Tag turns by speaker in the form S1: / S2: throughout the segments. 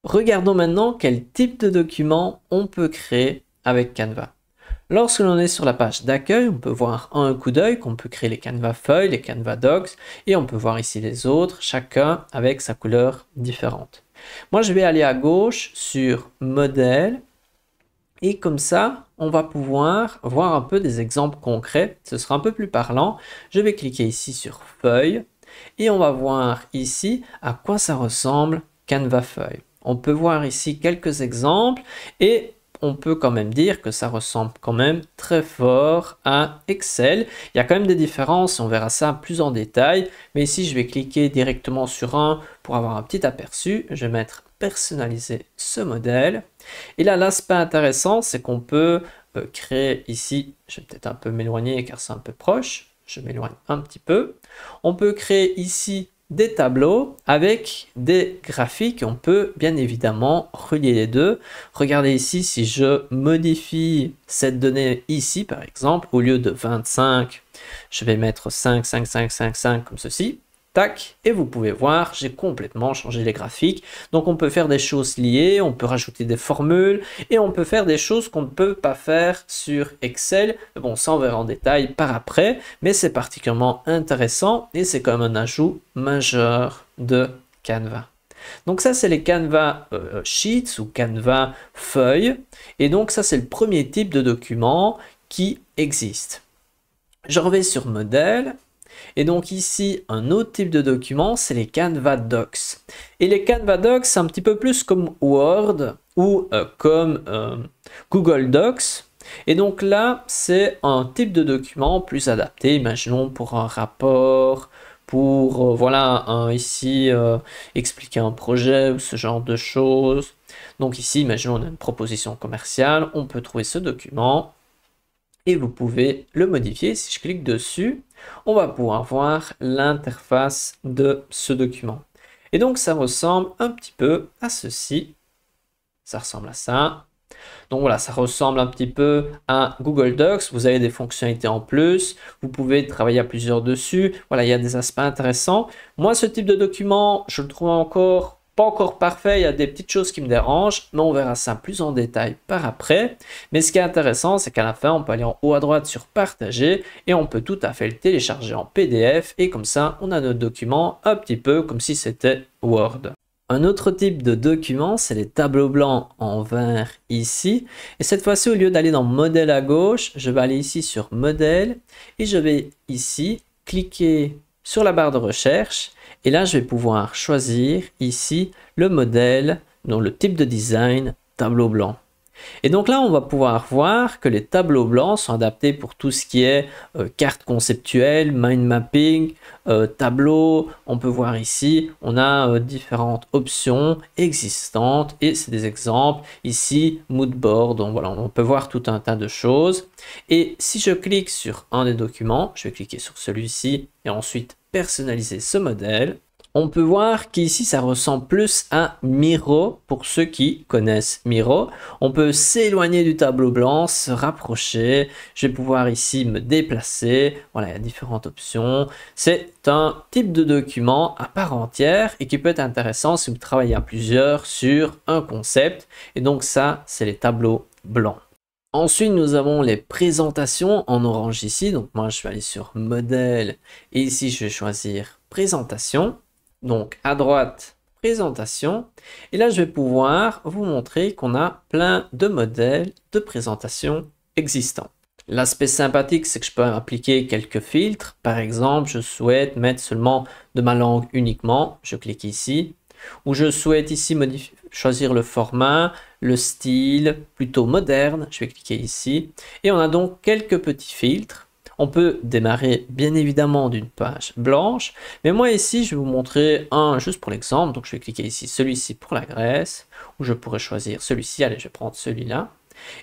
S1: Regardons maintenant quel type de document on peut créer avec Canva. Lorsque l'on est sur la page d'accueil, on peut voir en un coup d'œil qu'on peut créer les Canva feuilles, les Canva docs, et on peut voir ici les autres, chacun avec sa couleur différente. Moi, je vais aller à gauche sur modèle, et comme ça, on va pouvoir voir un peu des exemples concrets. Ce sera un peu plus parlant. Je vais cliquer ici sur feuille, et on va voir ici à quoi ça ressemble Canva feuille. On peut voir ici quelques exemples et on peut quand même dire que ça ressemble quand même très fort à Excel. Il y a quand même des différences, on verra ça plus en détail. Mais ici, je vais cliquer directement sur un pour avoir un petit aperçu. Je vais mettre personnaliser ce modèle. Et là, l'aspect intéressant, c'est qu'on peut créer ici, je vais peut-être un peu m'éloigner car c'est un peu proche. Je m'éloigne un petit peu. On peut créer ici des tableaux avec des graphiques. On peut bien évidemment relier les deux. Regardez ici, si je modifie cette donnée ici, par exemple, au lieu de 25, je vais mettre 5, 5, 5, 5, 5 comme ceci. Tac, et vous pouvez voir, j'ai complètement changé les graphiques. Donc on peut faire des choses liées, on peut rajouter des formules et on peut faire des choses qu'on ne peut pas faire sur Excel. Bon, ça on verra en détail par après, mais c'est particulièrement intéressant et c'est quand même un ajout majeur de Canva. Donc ça c'est les Canva Sheets ou Canva feuilles et donc ça c'est le premier type de document qui existe. Je reviens sur modèle. Et donc ici, un autre type de document, c'est les Canva Docs. Et les Canva Docs, c'est un petit peu plus comme Word ou comme Google Docs. Et donc là, c'est un type de document plus adapté, imaginons pour un rapport, pour ici expliquer un projet ou ce genre de choses. Donc ici, imaginons on a une proposition commerciale, on peut trouver ce document. Et vous pouvez le modifier. Si je clique dessus, on va pouvoir voir l'interface de ce document. Et donc, ça ressemble un petit peu à ceci. Ça ressemble à ça. Donc voilà, ça ressemble un petit peu à Google Docs. Vous avez des fonctionnalités en plus. Vous pouvez travailler à plusieurs dessus. Voilà, il y a des aspects intéressants. Moi, ce type de document, je le trouve pas encore parfait, il y a des petites choses qui me dérangent, mais on verra ça plus en détail par après. Mais ce qui est intéressant, c'est qu'à la fin, on peut aller en haut à droite sur partager et on peut tout à fait le télécharger en PDF et comme ça, on a notre document un petit peu comme si c'était Word. Un autre type de document, c'est les tableaux blancs en vert ici. Et cette fois-ci, au lieu d'aller dans modèle à gauche, je vais aller ici sur modèle et je vais ici cliquer sur la barre de recherche. Et là, je vais pouvoir choisir ici le modèle, donc le type de design, tableau blanc. Et donc là, on va pouvoir voir que les tableaux blancs sont adaptés pour tout ce qui est carte conceptuelle, mind mapping, tableau. On peut voir ici, on a différentes options existantes et c'est des exemples. Ici, mood board, donc voilà, on peut voir tout un tas de choses. Et si je clique sur un des documents, je vais cliquer sur celui-ci et ensuite personnaliser ce modèle. On peut voir qu'ici, ça ressemble plus à Miro, pour ceux qui connaissent Miro. On peut s'éloigner du tableau blanc, se rapprocher. Je vais pouvoir ici me déplacer. Voilà, il y a différentes options. C'est un type de document à part entière et qui peut être intéressant si vous travaillez à plusieurs sur un concept. Et donc ça, c'est les tableaux blancs. Ensuite, nous avons les présentations en orange ici. Donc moi, je vais aller sur modèle et ici, je vais choisir présentation. Donc à droite, présentation. Et là, je vais pouvoir vous montrer qu'on a plein de modèles de présentation existants. L'aspect sympathique, c'est que je peux appliquer quelques filtres. Par exemple, je souhaite mettre seulement de ma langue uniquement. Je clique ici. Ou je souhaite ici choisir le format, le style, plutôt moderne. Je vais cliquer ici. Et on a donc quelques petits filtres. On peut démarrer bien évidemment d'une page blanche, mais moi ici je vais vous montrer un juste pour l'exemple. Donc je vais cliquer ici, celui-ci pour la Grèce, ou je pourrais choisir celui-ci, allez je vais prendre celui-là.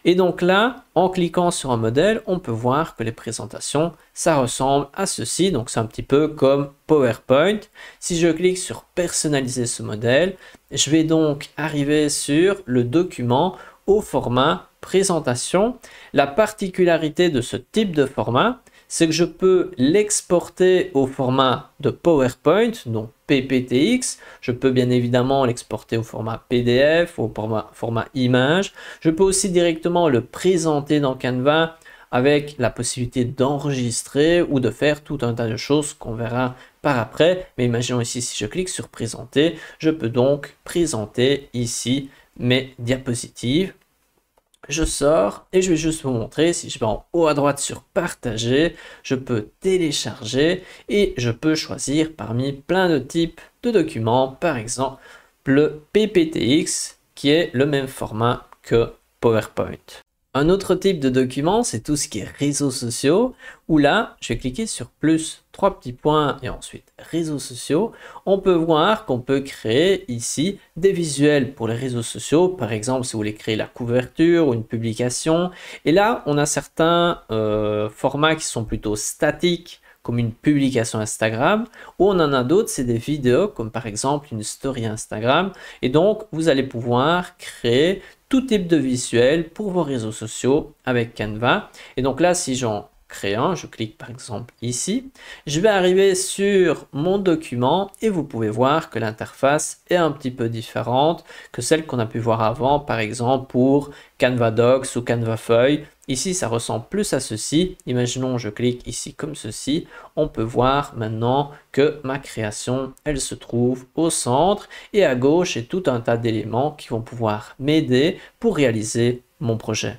S1: Et donc là, en cliquant sur un modèle, on peut voir que les présentations, ça ressemble à ceci. Donc c'est un petit peu comme PowerPoint. Si je clique sur personnaliser ce modèle, je vais donc arriver sur le document au format présentation. La particularité de ce type de format, c'est que je peux l'exporter au format de PowerPoint, donc PPTX. Je peux bien évidemment l'exporter au format PDF, au format image. Je peux aussi directement le présenter dans Canva avec la possibilité d'enregistrer ou de faire tout un tas de choses qu'on verra par après. Mais imaginons ici, si je clique sur présenter, je peux donc présenter ici mes diapositives. Je sors et je vais juste vous montrer, si je vais en haut à droite sur partager, je peux télécharger et je peux choisir parmi plein de types de documents, par exemple le PPTX qui est le même format que PowerPoint. Un autre type de document, c'est tout ce qui est réseaux sociaux, où là, je vais cliquer sur plus, 3 petits points et ensuite réseaux sociaux. On peut voir qu'on peut créer ici des visuels pour les réseaux sociaux, par exemple si vous voulez créer la couverture ou une publication. Et là, on a certains formats qui sont plutôt statiques, comme une publication Instagram, ou on en a d'autres, c'est des vidéos, comme par exemple une story Instagram. Et donc, vous allez pouvoir créer tout type de visuel pour vos réseaux sociaux avec Canva. Et donc là, si j'en crée un, je clique par exemple ici, je vais arriver sur mon document et vous pouvez voir que l'interface est un petit peu différente que celle qu'on a pu voir avant, par exemple pour Canva Docs ou Canva Feuille. Ici, ça ressemble plus à ceci. Imaginons, je clique ici comme ceci. On peut voir maintenant que ma création, elle se trouve au centre et à gauche, il y a tout un tas d'éléments qui vont pouvoir m'aider pour réaliser mon projet.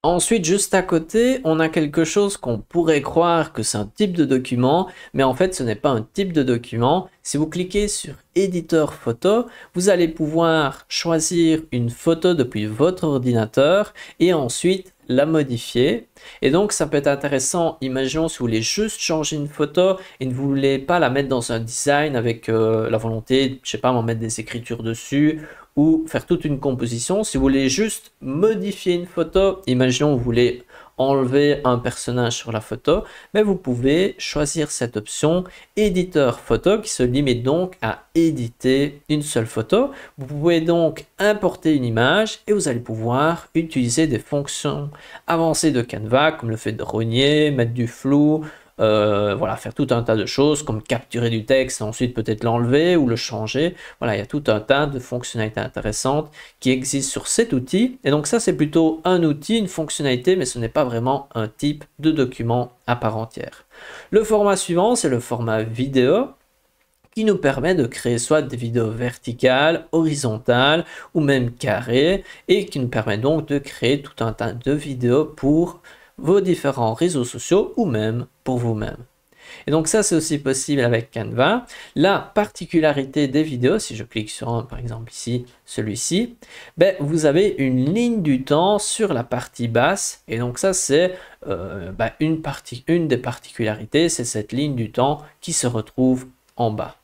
S1: Ensuite, juste à côté, on a quelque chose qu'on pourrait croire que c'est un type de document, mais en fait, ce n'est pas un type de document. Si vous cliquez sur éditeur photo, vous allez pouvoir choisir une photo depuis votre ordinateur et ensuite la modifier. Et donc, ça peut être intéressant. Imaginons si vous voulez juste changer une photo et ne voulez pas la mettre dans un design avec la volonté, je sais pas, d'en mettre des écritures dessus ou faire toute une composition. Si vous voulez juste modifier une photo, imaginons vous voulez enlever un personnage sur la photo, mais vous pouvez choisir cette option éditeur photo qui se limite donc à éditer une seule photo. Vous pouvez donc importer une image et vous allez pouvoir utiliser des fonctions avancées de Canva comme le fait de rogner, mettre du flou, voilà, faire tout un tas de choses comme capturer du texte et ensuite peut-être l'enlever ou le changer. Voilà, il y a tout un tas de fonctionnalités intéressantes qui existent sur cet outil. Et donc ça, c'est plutôt un outil, une fonctionnalité, mais ce n'est pas vraiment un type de document à part entière. Le format suivant, c'est le format vidéo qui nous permet de créer soit des vidéos verticales, horizontales ou même carrées et qui nous permet donc de créer tout un tas de vidéos pour vos différents réseaux sociaux ou même pour vous-même. Et donc ça, c'est aussi possible avec Canva. La particularité des vidéos, si je clique sur un, par exemple ici, celui-ci, ben, vous avez une ligne du temps sur la partie basse. Et donc ça, c'est une des particularités, c'est cette ligne du temps qui se retrouve en bas.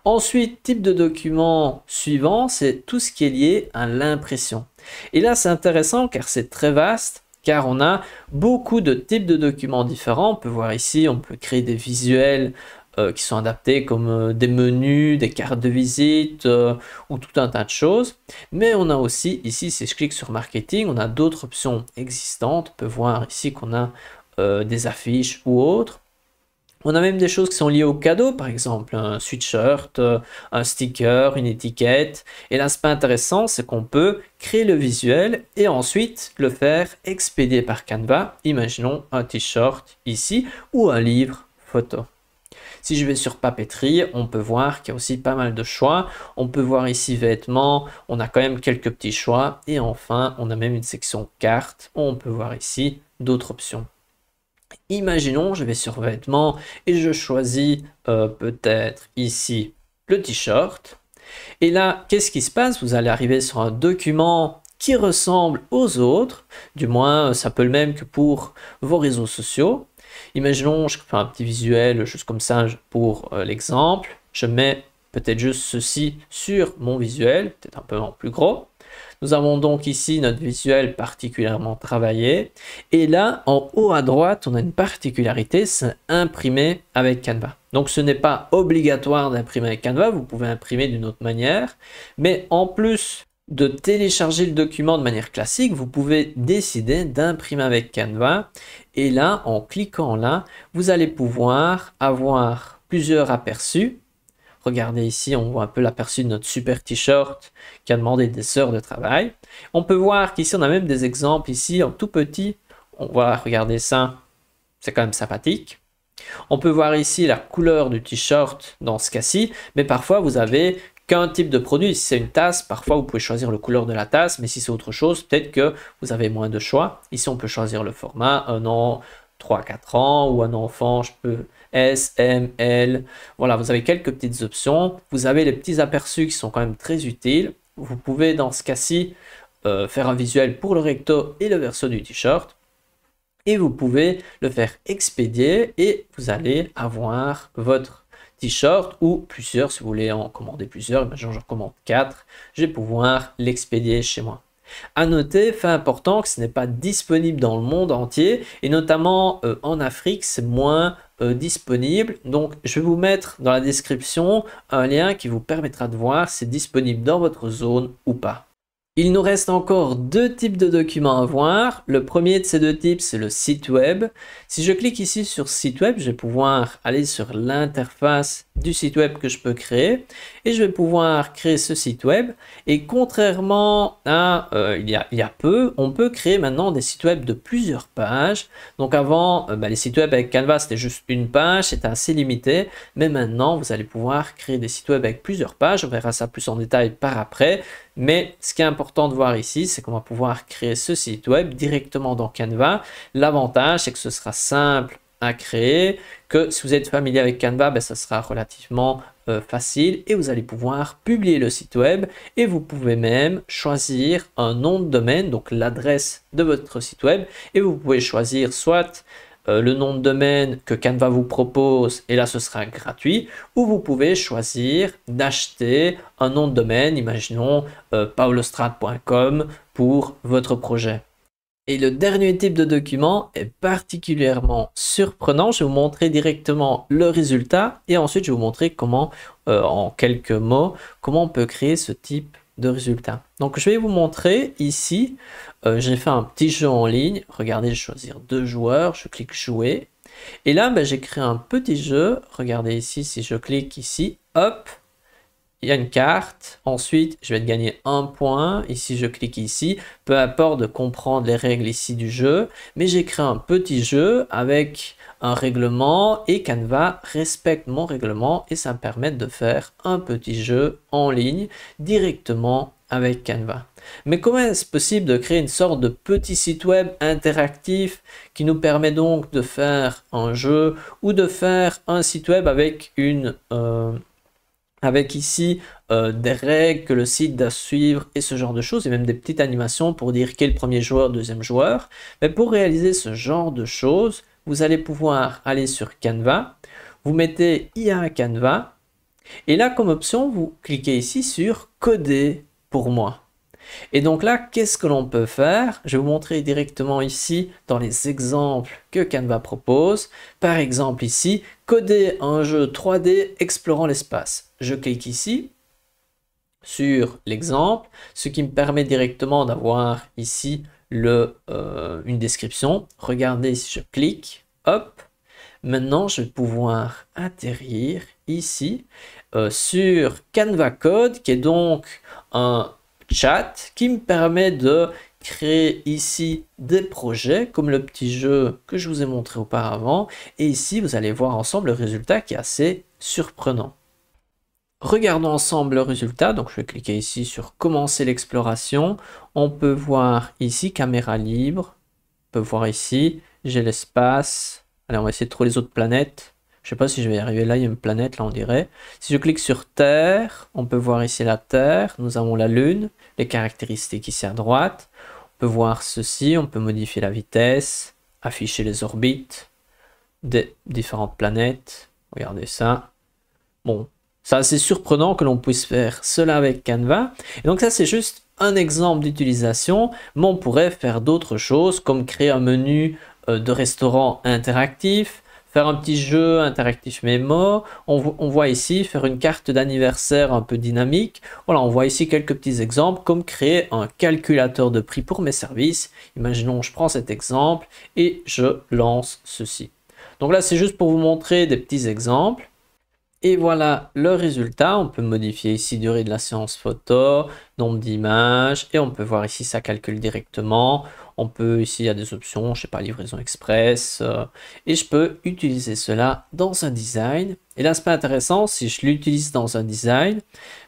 S1: Ensuite, type de document suivant, c'est tout ce qui est lié à l'impression. Et là, c'est intéressant car c'est très vaste. Car on a beaucoup de types de documents différents. On peut voir ici, on peut créer des visuels qui sont adaptés comme des menus, des cartes de visite ou tout un tas de choses. Mais on a aussi ici, si je clique sur marketing, on a d'autres options existantes. On peut voir ici qu'on a des affiches ou autres. On a même des choses qui sont liées au cadeau, par exemple un sweatshirt, un sticker, une étiquette. Et l'aspect intéressant, c'est qu'on peut créer le visuel et ensuite le faire expédier par Canva. Imaginons un t-shirt ici ou un livre photo. Si je vais sur papeterie, on peut voir qu'il y a aussi pas mal de choix. On peut voir ici vêtements, on a quand même quelques petits choix. Et enfin, on a même une section cartes où on peut voir ici d'autres options. Imaginons, je vais sur vêtements et je choisis peut-être ici le t-shirt. Et là, qu'est-ce qui se passe? Vous allez arriver sur un document qui ressemble aux autres. Du moins, ça peut le même que pour vos réseaux sociaux. Imaginons, je fais un petit visuel juste comme ça pour l'exemple. Je mets peut-être juste ceci sur mon visuel, peut-être un peu en plus gros. Nous avons donc ici notre visuel particulièrement travaillé. Et là, en haut à droite, on a une particularité, c'est imprimer avec Canva. Donc ce n'est pas obligatoire d'imprimer avec Canva, vous pouvez imprimer d'une autre manière. Mais en plus de télécharger le document de manière classique, vous pouvez décider d'imprimer avec Canva. Et là, en cliquant là, vous allez pouvoir avoir plusieurs aperçus. Regardez ici, on voit un peu l'aperçu de notre super t-shirt qui a demandé des heures de travail. On peut voir qu'ici, on a même des exemples ici en tout petit. On voit, regardez ça, c'est quand même sympathique. On peut voir ici la couleur du t-shirt dans ce cas-ci, mais parfois vous avez qu'un type de produit. Si c'est une tasse, parfois vous pouvez choisir la couleur de la tasse, mais si c'est autre chose, peut-être que vous avez moins de choix. Ici, on peut choisir le format, un an, 3-4 ans, ou un enfant, je peux S, M, L. Voilà, vous avez quelques petites options. Vous avez les petits aperçus qui sont quand même très utiles. Vous pouvez, dans ce cas-ci, faire un visuel pour le recto et le verso du t-shirt. Et vous pouvez le faire expédier et vous allez avoir votre t-shirt ou plusieurs, si vous voulez en commander plusieurs, imaginons je commande 4, je vais pouvoir l'expédier chez moi. À noter, fait important, que ce n'est pas disponible dans le monde entier et notamment en Afrique, c'est moins disponible. Donc, je vais vous mettre dans la description un lien qui vous permettra de voir si c'est disponible dans votre zone ou pas. Il nous reste encore deux types de documents à voir. Le premier de ces deux types, c'est le site web. Si je clique ici sur site web, je vais pouvoir aller sur l'interface du site web que je peux créer et je vais pouvoir créer ce site web. Et contrairement à il y a peu, on peut créer maintenant des sites web de plusieurs pages. Donc avant, les sites web avec Canva, c'était juste une page, c'était assez limité. Mais maintenant, vous allez pouvoir créer des sites web avec plusieurs pages. On verra ça plus en détail par après. Mais ce qui est important de voir ici, c'est qu'on va pouvoir créer ce site web directement dans Canva. L'avantage, c'est que ce sera simple à créer, que si vous êtes familier avec Canva, ça sera relativement facile et vous allez pouvoir publier le site web et vous pouvez même choisir un nom de domaine, donc l'adresse de votre site web et vous pouvez choisir soit le nom de domaine que Canva vous propose et là ce sera gratuit ou vous pouvez choisir d'acheter un nom de domaine, imaginons paolostrade.com pour votre projet. Et le dernier type de document est particulièrement surprenant. Je vais vous montrer directement le résultat et ensuite je vais vous montrer comment, en quelques mots, comment on peut créer ce type de résultat. Donc je vais vous montrer ici, j'ai fait un petit jeu en ligne. Regardez, je vais choisir 2 joueurs, je clique jouer. Et là, j'ai créé un petit jeu. Regardez ici, si je clique ici, hop, il y a une carte. Ensuite, je vais gagner 1 point. Ici, je clique ici. Peu importe de comprendre les règles ici du jeu. Mais j'ai créé un petit jeu avec un règlement et Canva respecte mon règlement et ça me permet de faire un petit jeu en ligne directement avec Canva. Mais comment est-ce possible de créer une sorte de petit site web interactif qui nous permet donc de faire un jeu ou de faire un site web avec ici des règles que le site doit suivre et ce genre de choses et même des petites animations pour dire quel premier joueur, deuxième joueur. Mais pour réaliser ce genre de choses, vous allez pouvoir aller sur Canva, vous mettez IA Canva et là comme option, vous cliquez ici sur coder pour moi. Et donc là, qu'est-ce que l'on peut faire? Je vais vous montrer directement ici dans les exemples que Canva propose. Par exemple ici, coder un jeu 3D explorant l'espace. Je clique ici sur l'exemple, ce qui me permet directement d'avoir ici une description. Regardez si je clique, hop, maintenant je vais pouvoir atterrir ici sur Canva Code, qui est donc un chat qui me permet de créer ici des projets comme le petit jeu que je vous ai montré auparavant et ici vous allez voir ensemble le résultat qui est assez surprenant. Regardons ensemble le résultat. Donc je vais cliquer ici sur commencer l'exploration. On peut voir ici caméra libre, on peut voir ici j'ai l'espace. Allez, on va essayer de trouver les autres planètes. Je sais pas si je vais y arriver là, il y a une planète là on dirait. Si je clique sur Terre, on peut voir ici la Terre, nous avons la Lune, les caractéristiques ici à droite. On peut voir ceci, on peut modifier la vitesse, afficher les orbites des différentes planètes. Regardez ça. Bon, c'est assez surprenant que l'on puisse faire cela avec Canva. Et donc ça c'est juste un exemple d'utilisation, mais on pourrait faire d'autres choses comme créer un menu de restaurant interactif, faire un petit jeu interactif mémo. On voit ici faire une carte d'anniversaire un peu dynamique. Voilà, on voit ici quelques petits exemples comme créer un calculateur de prix pour mes services. Imaginons, je prends cet exemple et je lance ceci. Donc là, c'est juste pour vous montrer des petits exemples. Et voilà le résultat. On peut modifier ici durée de la séance photo, nombre d'images, et on peut voir ici ça calcule directement. On peut ici, il y a des options, je sais pas, livraison express, et je peux utiliser cela dans un design. Et l'aspect intéressant, si je l'utilise dans un design,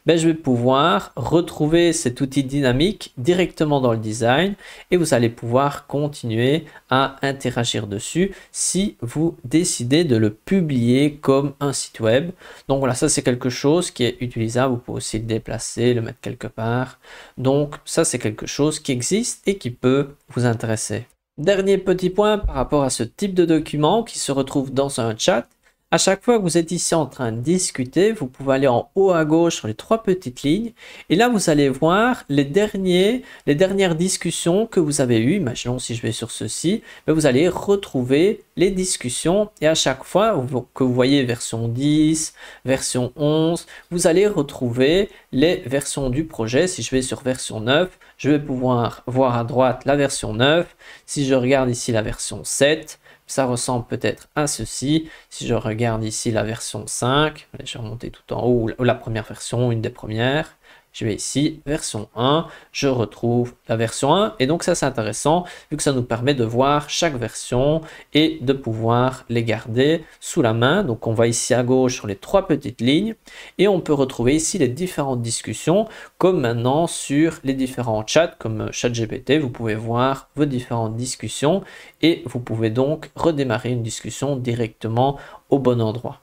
S1: ben, je vais pouvoir retrouver cet outil dynamique directement dans le design et vous allez pouvoir continuer à interagir dessus si vous décidez de le publier comme un site web. Donc voilà, ça c'est quelque chose qui est utilisable. Vous pouvez aussi le déplacer, le mettre quelque part. Donc ça c'est quelque chose qui existe et qui peut vous intéresser. Dernier petit point par rapport à ce type de document qui se retrouve dans un chat. À chaque fois que vous êtes ici en train de discuter, vous pouvez aller en haut à gauche sur les 3 petites lignes et là vous allez voir les dernières discussions que vous avez eues. Imaginons si je vais sur ceci, vous allez retrouver les discussions et à chaque fois que vous voyez version 10, version 11, vous allez retrouver les versions du projet. Si je vais sur version 9, je vais pouvoir voir à droite la version 9. Si je regarde ici la version 7, ça ressemble peut-être à ceci. Si je regarde ici la version 5, je vais remonter tout en haut, ou la première version, une des premières. Je vais ici, version 1, je retrouve la version 1. Et donc ça c'est intéressant, vu que ça nous permet de voir chaque version et de pouvoir les garder sous la main. Donc on va ici à gauche sur les 3 petites lignes et on peut retrouver ici les différentes discussions, comme maintenant sur les différents chats, comme ChatGPT, vous pouvez voir vos différentes discussions et vous pouvez donc redémarrer une discussion directement au bon endroit.